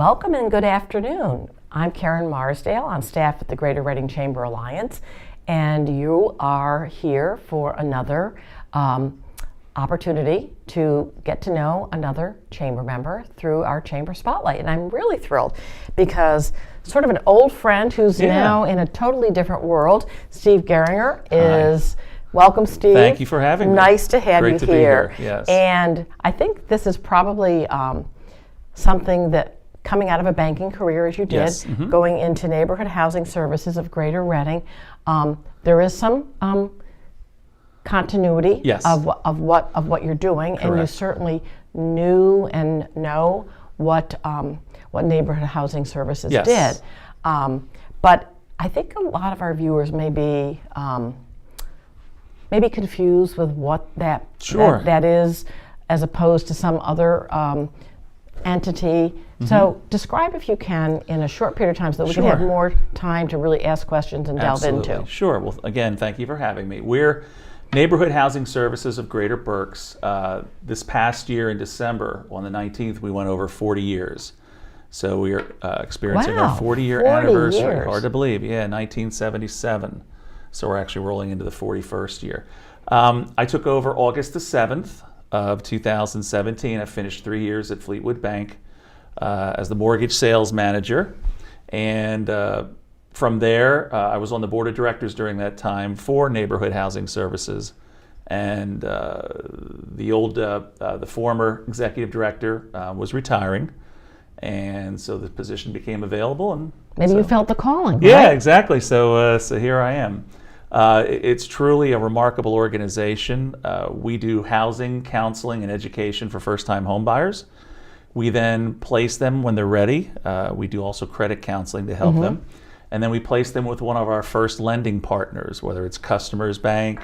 Welcome and good afternoon. I'm Karen Marsdale on staff at the Greater Reading Chamber Alliance, and you are here for another opportunity to get to know another chamber member through our Chamber Spotlight. And I'm really thrilled because sort of an old friend who's now in a totally different world, Steve Gieringer, is... Hi. Welcome, Steve. Thank you for having me. Nice to have you Great to here. Be here. Yes. And I think this is probably something that coming out of a banking career as you did, going into neighborhood housing services of Greater Reading, there is some continuity of what you're doing. Correct. And you certainly knew and know what neighborhood housing services did. But I think a lot of our viewers may be maybe confused with what that is, as opposed to some other entity. So describe, if you can, in a short period of time so that we can have more time to really ask questions and delve into. Sure. Well, again, thank you for having me. We're Neighborhood Housing Services of Greater Berks. This past year in December, on the 19th, we went over 40 years. So we are experiencing our 40-year anniversary. Years. Hard to believe. Yeah, 1977. So we're actually rolling into the 41st year. I took over August the 7th of 2017. I finished 3 years at Fleetwood Bank as the mortgage sales manager. And from there, I was on the board of directors during that time for Neighborhood Housing Services. And the former executive director was retiring. And so the position became available. And maybe you felt the calling, Yeah, right? exactly. So here I am. It's truly a remarkable organization. We do housing, counseling, and education for first-time home buyers. We then place them when they're ready. We do also credit counseling to help them. And then we place them with one of our first lending partners, whether it's Customers Bank,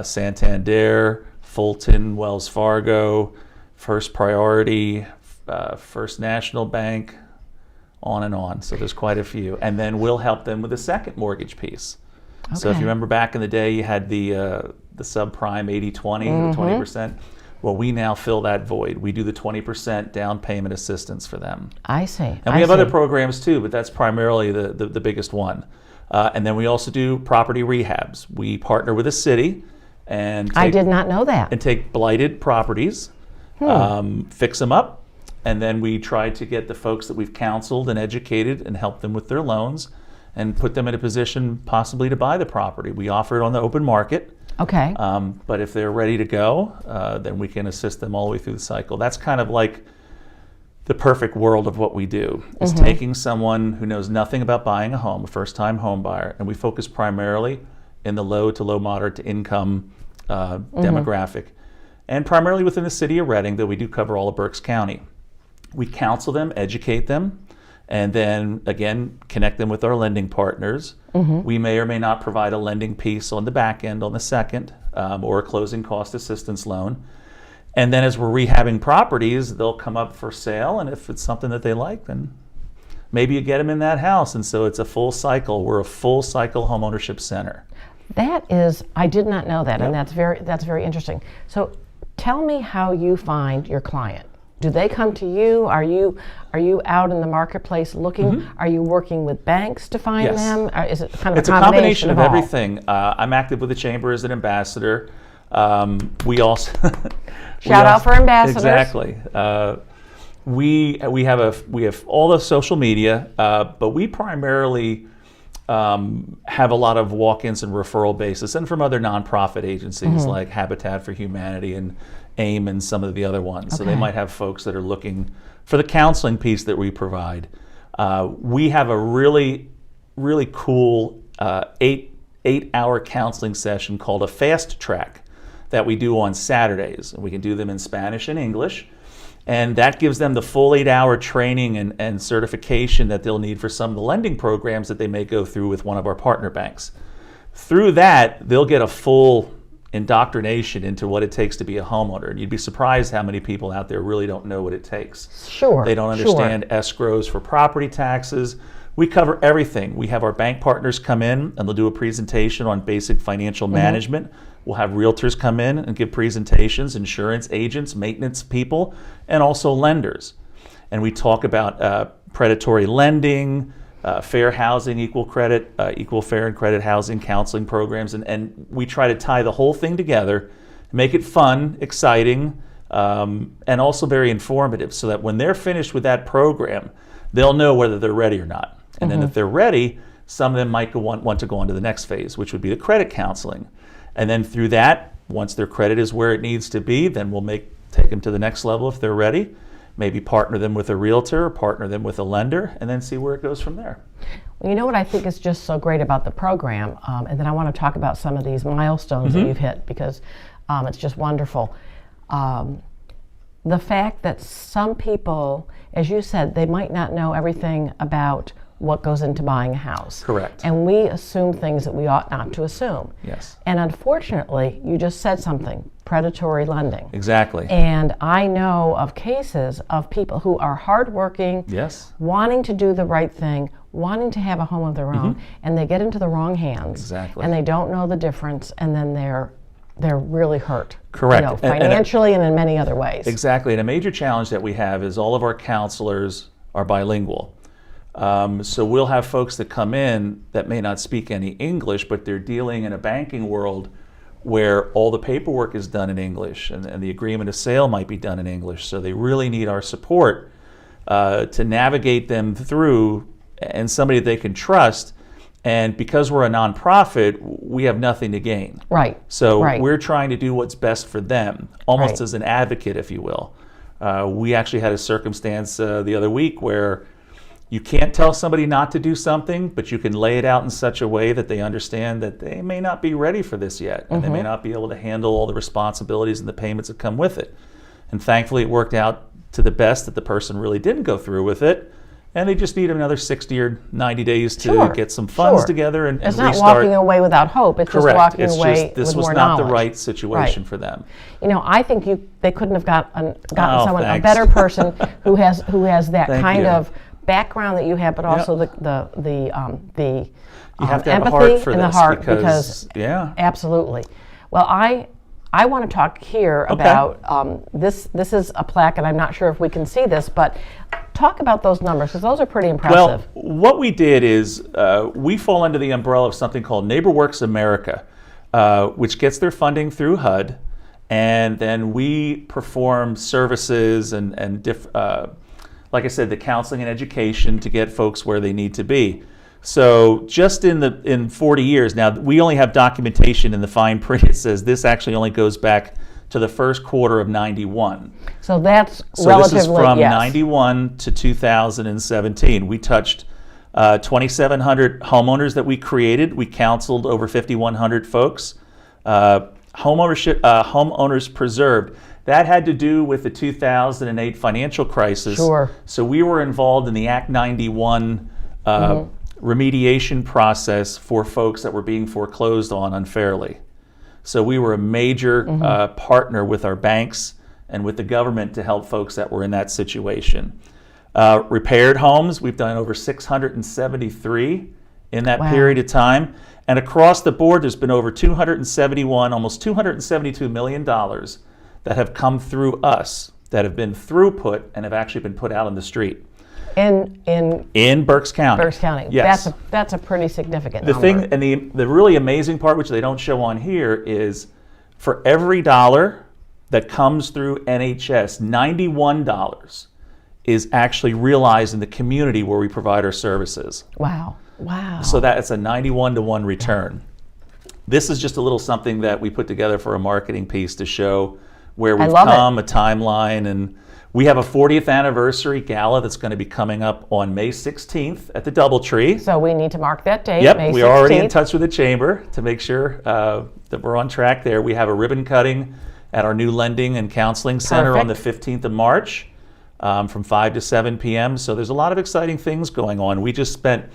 Santander, Fulton, Wells Fargo, First Priority, First National Bank, on and on. So there's quite a few. And then we'll help them with the second mortgage piece. Okay. So if you remember back in the day, you had the subprime 80-20, the 20%. Well, we now fill that void. We do the 20% down payment assistance for them. I see. And we have other programs too, but that's primarily the biggest one. And then we also do property rehabs. We partner with a city and I did not know that. And take blighted properties, fix them up, and then we try to get the folks that we've counseled and educated and help them with their loans and put them in a position possibly to buy the property. We offer it on the open market. Okay. But if they're ready to go, then we can assist them all the way through the cycle. That's kind of like the perfect world of what we do, is taking someone who knows nothing about buying a home, a first-time home buyer, and we focus primarily in the low to low moderate to income demographic, and primarily within the city of Reading, though we do cover all of Berks County. We counsel them, educate them, and then, again, connect them with our lending partners. We may or may not provide a lending piece on the back end on the second, or a closing cost assistance loan. And then as we're rehabbing properties, they'll come up for sale, and if it's something that they like, then maybe you get them in that house. And so it's a full cycle. We're a full cycle homeownership center. That is, I did not know that, and that's very interesting. So tell me how you find your client. Do they come to you? Are you out in the marketplace looking? Are you working with banks to find them? Or is it kind of a combination of everything. I'm active with the Chamber as an ambassador. We also shout out for ambassadors. Exactly. We have all the social media, but we primarily have a lot of walk-ins and referral basis, and from other nonprofit agencies like Habitat for Humanity and AIM and some of the other ones. So they might have folks that are looking for the counseling piece that we provide. We have a really cool 8-hour counseling session called a fast track that we do on Saturdays. We can do them in Spanish and English, and that gives them the full 8-hour training and certification that they'll need for some of the lending programs that they may go through with one of our partner banks. Through that, they'll get a full indoctrination into what it takes to be a homeowner. And you'd be surprised how many people out there really don't know what it takes. Sure. They don't understand escrows for property taxes. We cover everything. We have our bank partners come in and they'll do a presentation on basic financial management. We'll have realtors come in and give presentations, insurance agents, maintenance people, and also lenders. And we talk about predatory lending, fair housing, equal credit, equal fair and credit housing counseling programs, and we try to tie the whole thing together, make it fun, exciting, and also very informative, so that when they're finished with that program, they'll know whether they're ready or not. And then if they're ready, some of them might want to go on to the next phase, which would be the credit counseling. And then through that, once their credit is where it needs to be, then we'll take them to the next level if they're ready. Maybe partner them with a realtor, or partner them with a lender, and then see where it goes from there. Well, you know what I think is just so great about the program, and then I want to talk about some of these milestones that you've hit, because it's just wonderful. The fact that some people, as you said, they might not know everything about what goes into buying a house. Correct. And we assume things that we ought not to assume. Yes. And unfortunately, you just said something, predatory lending. Exactly. And I know of cases of people who are hardworking, Yes. wanting to do the right thing, wanting to have a home of their own, and they get into the wrong hands. Exactly. And they don't know the difference, and then they're really hurt. Correct. You know, financially and in many other ways. Exactly. And a major challenge that we have is all of our counselors are bilingual. So we'll have folks that come in that may not speak any English, but they're dealing in a banking world where all the paperwork is done in English, and the agreement of sale might be done in English. So they really need our support to navigate them through, and somebody they can trust. And because we're a nonprofit, we have nothing to gain. Right. So right. we're trying to do what's best for them, almost Right. as an advocate, if you will. We actually had a circumstance the other week where you can't tell somebody not to do something, but you can lay it out in such a way that they understand that they may not be ready for this yet, and they may not be able to handle all the responsibilities and the payments that come with it. And thankfully, it worked out to the best that the person really didn't go through with it, and they just need another 60 or 90 days to get some funds together and It's restart. not walking away without hope. It's Correct. just walking It's away just, this with was more not knowledge. the right situation Right. for them. You know, I think they couldn't have gotten someone, thanks. a better person who has that Thank kind you. of background that you have, but also the You have to have a empathy heart for and this the heart because yeah. Absolutely. Well, I want to talk here about this. This is a plaque, and I'm not sure if we can see this, but talk about those numbers, because those are pretty impressive. Well, what we did is we fall under the umbrella of something called NeighborWorks America, which gets their funding through HUD, and then we perform services and like I said, the counseling and education to get folks where they need to be. So just in 40 years, now we only have documentation in the fine print. It says this actually only goes back to the first quarter of 91. So that's So relatively, this is from yes. 91 to 2017. We touched 2,700 homeowners that we created. We counseled over 5,100 folks. Homeowners preserved. That had to do with the 2008 financial crisis. Sure. So we were involved in the Act 91 remediation process for folks that were being foreclosed on unfairly. So we were a major partner with our banks and with the government to help folks that were in that situation. Repaired homes, we've done over 673 in that period of time. And across the board, there's been over 271, almost $272 million that have come through us, that have been throughput and have actually been put out on the street. In Berks County. Berks County. Yes. That's a pretty significant The number. thing, and the really amazing part, which they don't show on here, is for every dollar that comes through NHS, $91 is actually realized in the community where we provide our services. Wow. Wow. So that it's a 91-to-1 return. This is just a little something that we put together for a marketing piece to show where we've come, a timeline, and we have a 40th anniversary gala that's going to be coming up on May 16th at the Doubletree. So we need to mark that date, Yep, May 16th. we are already in touch with the chamber to make sure that we're on track there. We have a ribbon cutting at our new Lending and Counseling Center on the 15th of March from 5 to 7 p.m. So there's a lot of exciting things going on. We just spent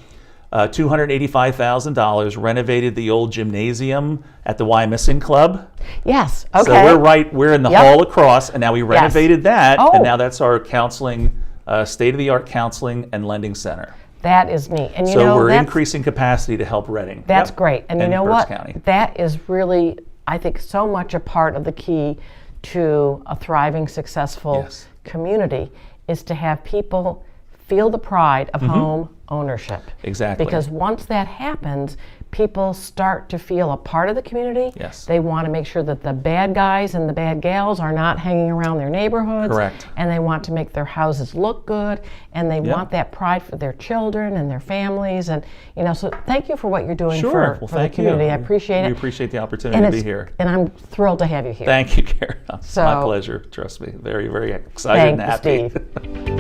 $285,000, renovated the old gymnasium at the Wyomissing Club. Yes, okay. So we're in the hall across, and now we renovated that, Oh. and now that's our counseling, state-of-the-art counseling and lending center. That is neat. And So we're increasing capacity to help Reading. That's great. And you know Berks what? County. That is really, I think, so much a part of the key to a thriving, successful community is to have people feel the pride of home ownership. Exactly. Because once that happens, people start to feel a part of the community. Yes. They want to make sure that the bad guys and the bad gals are not hanging around their neighborhoods. Correct. And they want to make their houses look good, and they want that pride for their children and their families. And so thank you for what you're doing for the community. I appreciate it. We appreciate the opportunity to be here. And I'm thrilled to have you here. Thank you, Karen. It's my pleasure. Trust me. Very, very excited and happy. Thank you, Steve.